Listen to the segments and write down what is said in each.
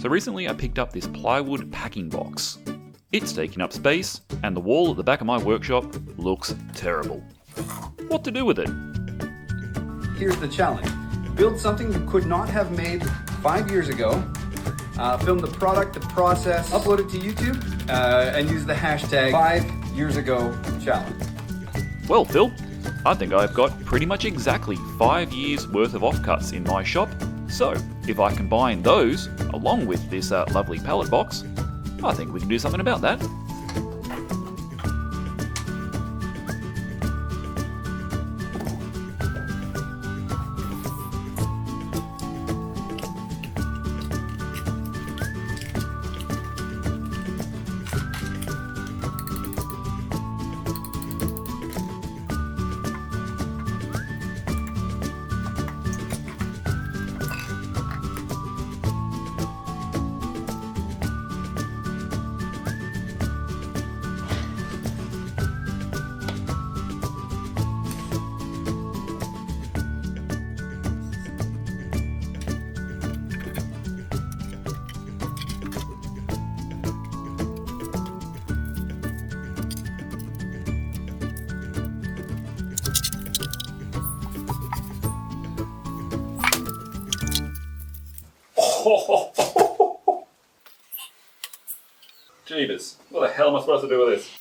So recently I picked up this plywood packing box. It's taking up space, and the wall at the back of my workshop looks terrible. What to do with it? Here's the challenge. Build something you could not have made 5 years ago, film the product, the process, upload it to YouTube, and use the hashtag FiveYearsAgoChallenge. Well, Phil, I think I've got pretty much exactly 5 years worth of offcuts in my shop, so if I combine those along with this lovely pallet box, I think we can do something about that. Jeebus, what the hell am I supposed to do with this?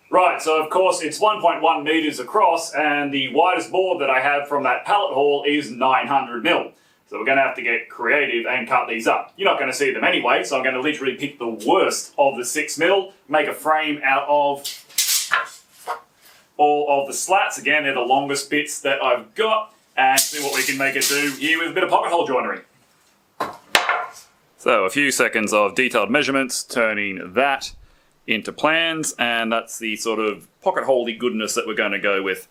Right, so of course it's 1.1 meters across, and the widest board that I have from that pallet haul is 900mm. So we're going to have to get creative and cut these up. You're not going to see them anyway, so I'm going to literally pick the worst of the 6mm, make a frame out of all of the slats. Again, they're the longest bits that I've got, and see what we can make it do here with a bit of pocket hole joinery. So a few seconds of detailed measurements, turning that into plans, and that's the sort of pocket holey goodness that we're going to go with.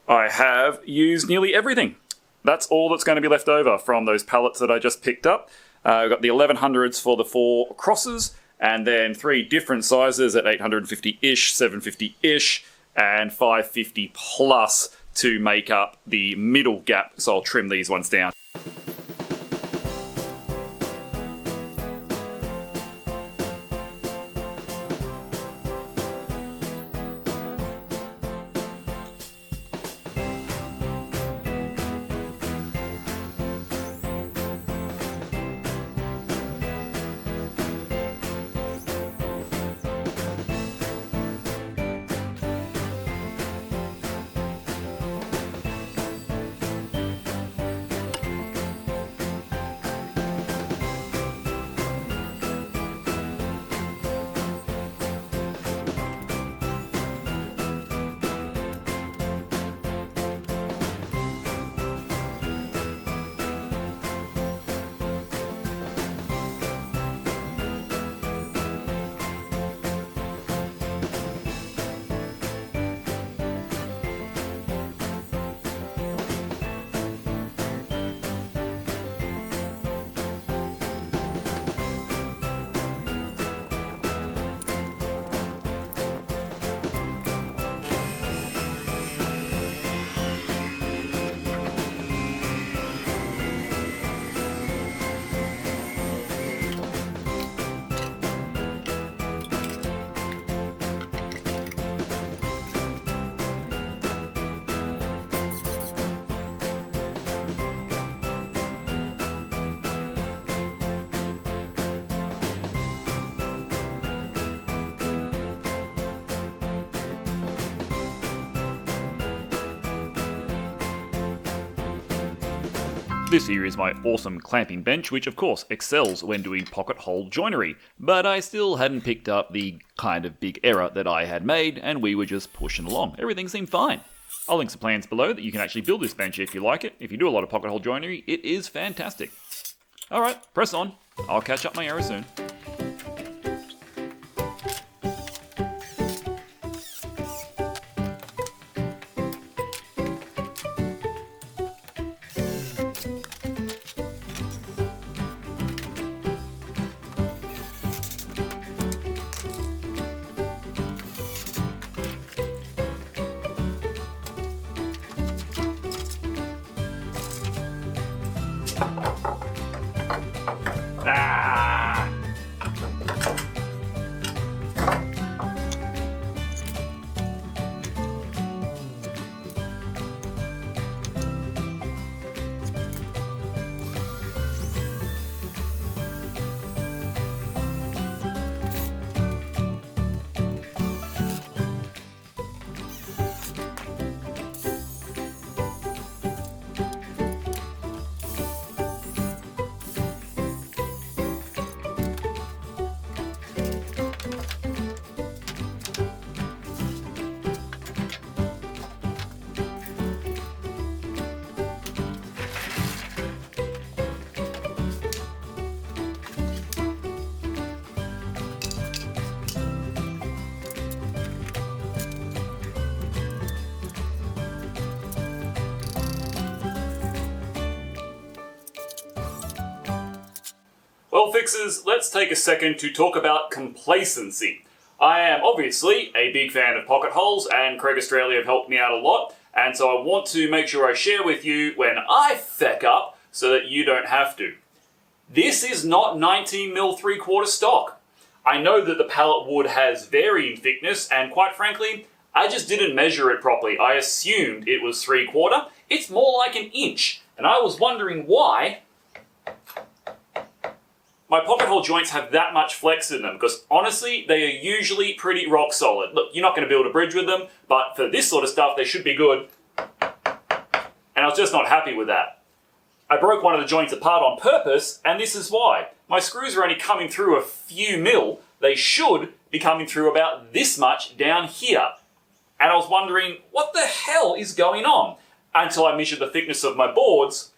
I have used nearly everything. That's all that's going to be left over from those pallets that I just picked up. I've got the 1100s for the 4 crosses, and then 3 different sizes at 850-ish, 750-ish, and 550 plus to make up the middle gap, so I'll trim these ones down. This here is my awesome clamping bench, which of course excels when doing pocket hole joinery, but I still hadn't picked up the kind of big error that I had made, and we were just pushing along. Everything seemed fine. I'll link some plans below that you can actually build this bench if you like it. If you do a lot of pocket hole joinery, it is fantastic. Alright, press on. I'll catch up my error soon. Well, fixers, let's take a second to talk about complacency. I am obviously a big fan of pocket holes, and Kreg Australia have helped me out a lot, and so I want to make sure I share with you when I feck up so that you don't have to. This is not 19mm 3/4 stock. I know that the pallet wood has varying thickness, and quite frankly, I just didn't measure it properly. I assumed it was 3/4. It's more like an inch, and I was wondering why my pocket hole joints have that much flex in them, because honestly, they are usually pretty rock solid. Look, you're not going to build a bridge with them, but for this sort of stuff, they should be good. And I was just not happy with that. I broke one of the joints apart on purpose, and this is why. My screws are only coming through a few mil. They should be coming through about this much down here. And I was wondering, what the hell is going on? Until I measured the thickness of my boards.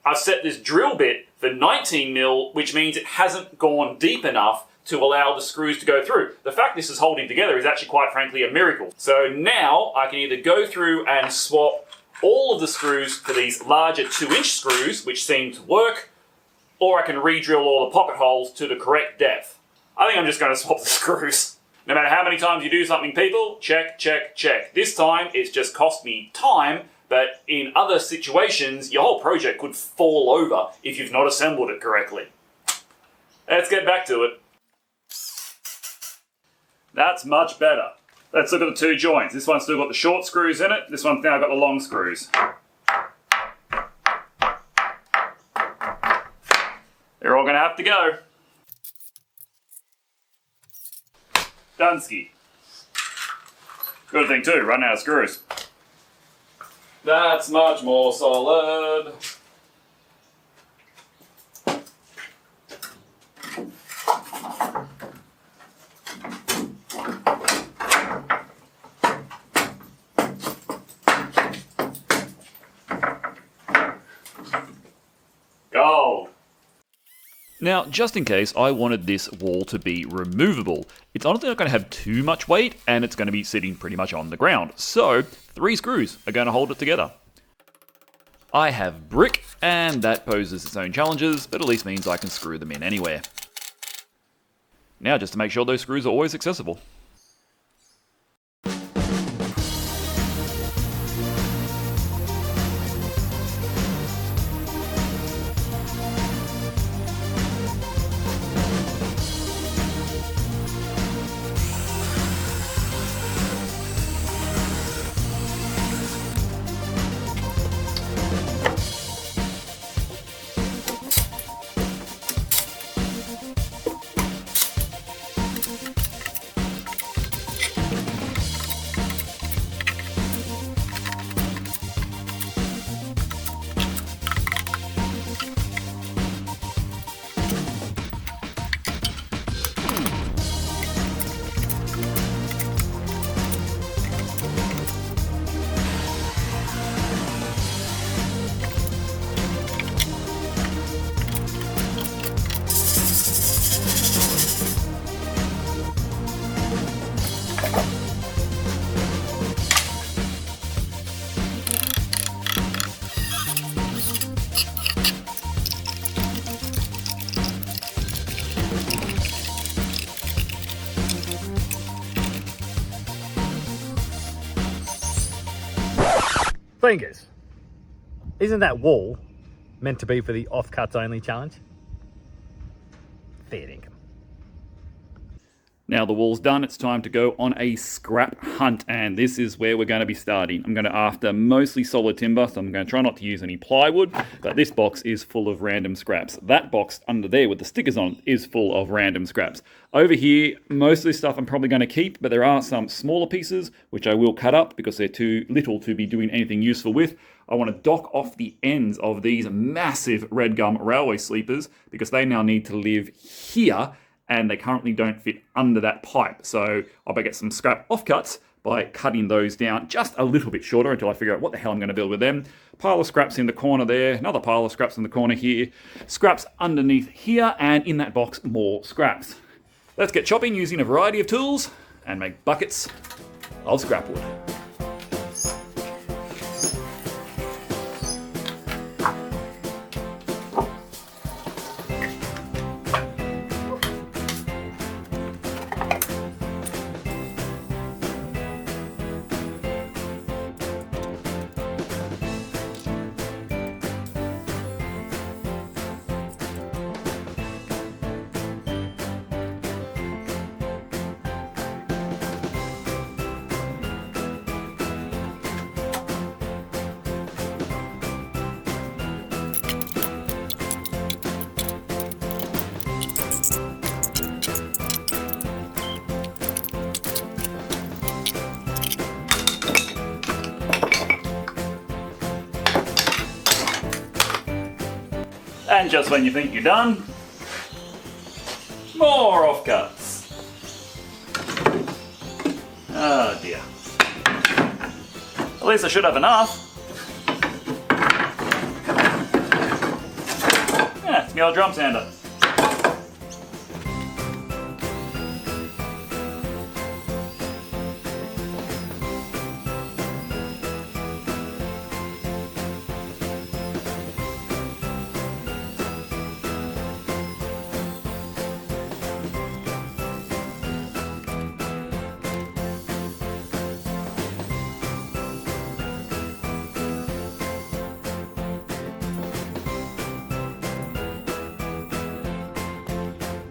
I've set this drill bit for 19mm, which means it hasn't gone deep enough to allow the screws to go through. The fact this is holding together is actually quite frankly a miracle. So now I can either go through and swap all of the screws for these larger 2-inch screws, which seem to work, or I can re-drill all the pocket holes to the correct depth. I think I'm just going to swap the screws. No matter how many times you do something, people, check, check, check. This time, it's just cost me time, but in other situations, your whole project could fall over if you've not assembled it correctly. Let's get back to it. That's much better. Let's look at the two joints. This one's still got the short screws in it. This one's now got the long screws. They're all going to have to go. Dunsky. Good thing too, running out of screws. That's much more solid. Gold. Now, just in case, I wanted this wall to be removable. It's honestly not going to have too much weight, and it's going to be sitting pretty much on the ground. So, 3 screws are going to hold it together. I have brick, and that poses its own challenges, but at least means I can screw them in anywhere. Now, just to make sure those screws are always accessible. Fingers, isn't that wall meant to be for the offcuts only challenge? Fair dinkum. Now the wall's done, it's time to go on a scrap hunt, and this is where we're going to be starting. I'm going to after mostly solid timber, so I'm going to try not to use any plywood, but this box is full of random scraps. That box under there with the stickers on is full of random scraps. Over here, most of this stuff I'm probably going to keep, but there are some smaller pieces which I will cut up because they're too little to be doing anything useful with. I want to dock off the ends of these massive red gum railway sleepers because they now need to live here, and they currently don't fit under that pipe. So I'll better get some scrap offcuts by cutting those down just a little bit shorter until I figure out what the hell I'm going to build with them. Pile of scraps in the corner there, another pile of scraps in the corner here, scraps underneath here, and in that box, more scraps. Let's get chopping using a variety of tools and make buckets of scrapwood. And just when you think you're done, more offcuts. Oh dear. At least I should have enough. Yeah, it's my old drum sander.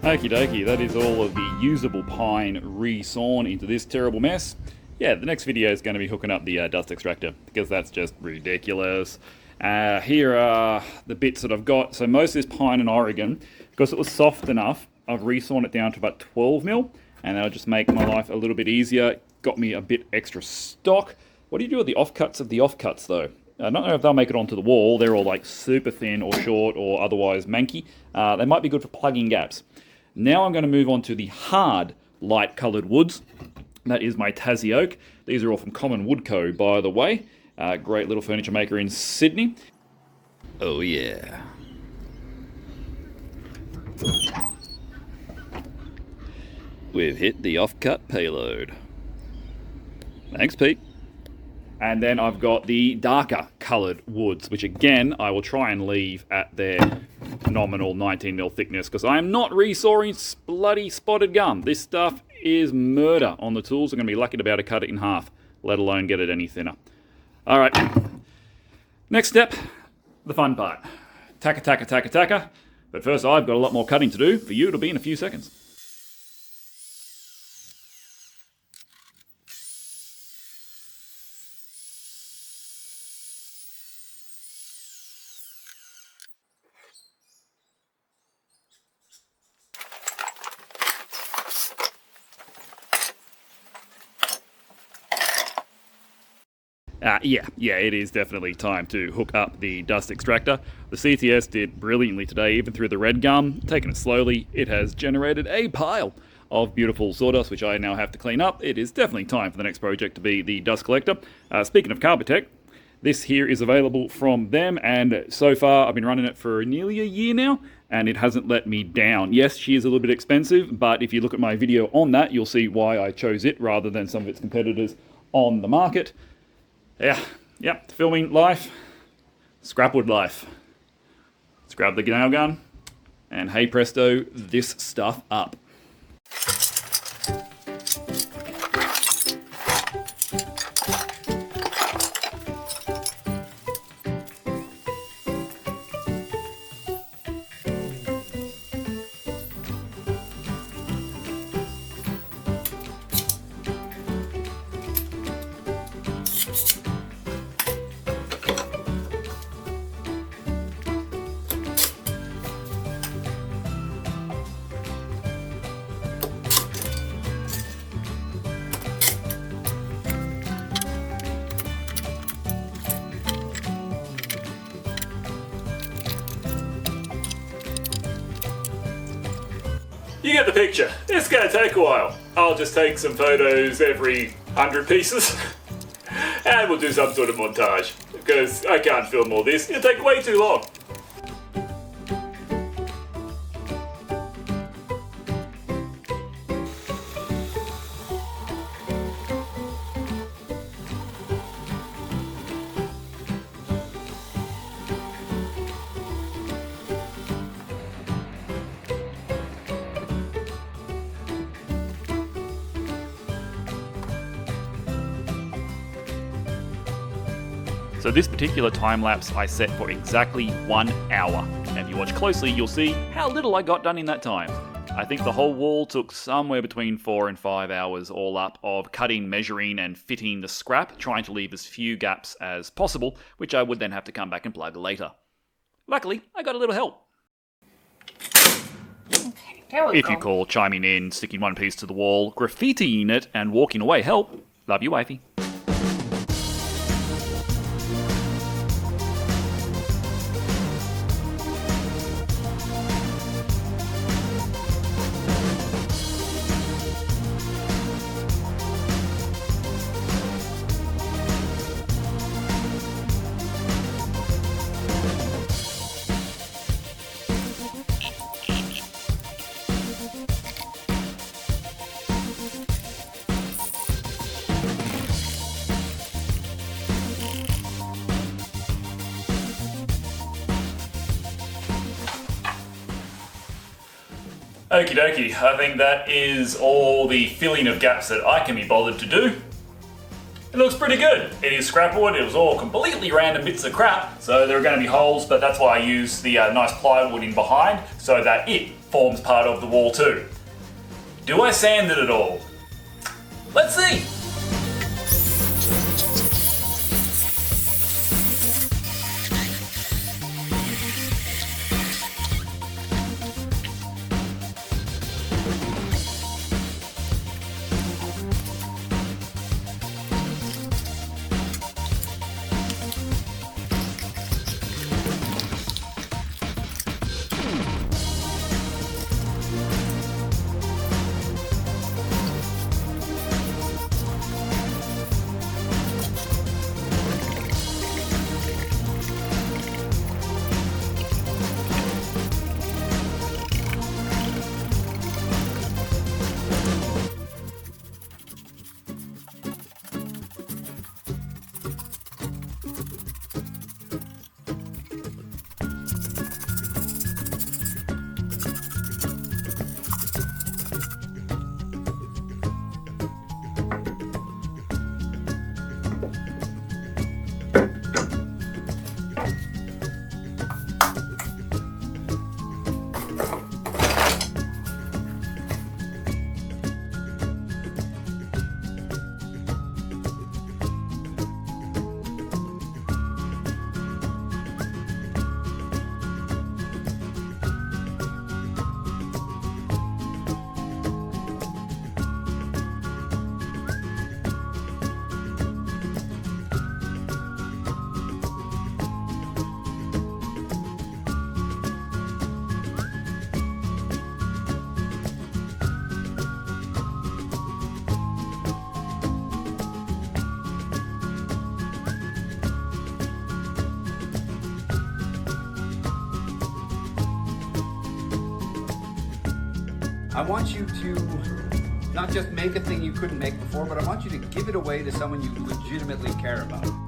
Okie dokie, that is all of the usable pine re-sawn into this terrible mess. Yeah, the next video is going to be hooking up the dust extractor, because that's just ridiculous. Here are the bits that I've got. So most of this pine in Oregon, because it was soft enough, I've re-sawn it down to about 12mm, and that'll just make my life a little bit easier. Got me a bit extra stock. What do you do with the offcuts of the offcuts, though? I don't know if they'll make it onto the wall. They're all like super thin or short or otherwise manky. They might be good for plugging gaps. Now I'm going to move on to the hard, light-coloured woods. That is my Tassie oak. These are all from Common Wood Co, by the way. Great little furniture maker in Sydney. Oh yeah. We've hit the offcut payload. Thanks, Pete. And then I've got the darker coloured woods, which again, I will try and leave at their nominal 19mm thickness, because I am not resawing bloody spotted gum. This stuff is murder on the tools. I'm going to be lucky to be able to cut it in half, let alone get it any thinner. All right, next step, the fun part. Tacker, tacker, tacker, tacker. But first, I've got a lot more cutting to do. For you, it'll be in a few seconds. Yeah, it is definitely time to hook up the dust extractor. The CTS did brilliantly today, even through the red gum. Taking it slowly, it has generated a pile of beautiful sawdust, which I now have to clean up. It is definitely time for the next project to be the dust collector. Speaking of Carbotech, this here is available from them, and so far I've been running it for nearly a year now, and it hasn't let me down. Yes, she is a little bit expensive, but if you look at my video on that, you'll see why I chose it rather than some of its competitors on the market. Yeah, filming life, Scrapwood life. Let's grab the nail gun, and hey presto, this stuff up. You get the picture. It's going to take a while. I'll just take some photos every 100 pieces and we'll do some sort of montage, because I can't film all this. It'll take way too long. So this particular time lapse I set for exactly 1 hour. And if you watch closely, you'll see how little I got done in that time. I think the whole wall took somewhere between 4 and 5 hours all up of cutting, measuring, and fitting the scrap, trying to leave as few gaps as possible, which I would then have to come back and plug later. Luckily, I got a little help. Okay, there we go. If you call chiming in, sticking one piece to the wall, graffitiing it, and walking away help, love you, wifey. Okie dokie, I think that is all the filling of gaps that I can be bothered to do. It looks pretty good. It is scrapwood, it was all completely random bits of crap, so there are going to be holes, but that's why I use the nice plywood in behind, so that it forms part of the wall too. Do I sand it at all? Let's see! I want you to not just make a thing you couldn't make before, but I want you to give it away to someone you legitimately care about.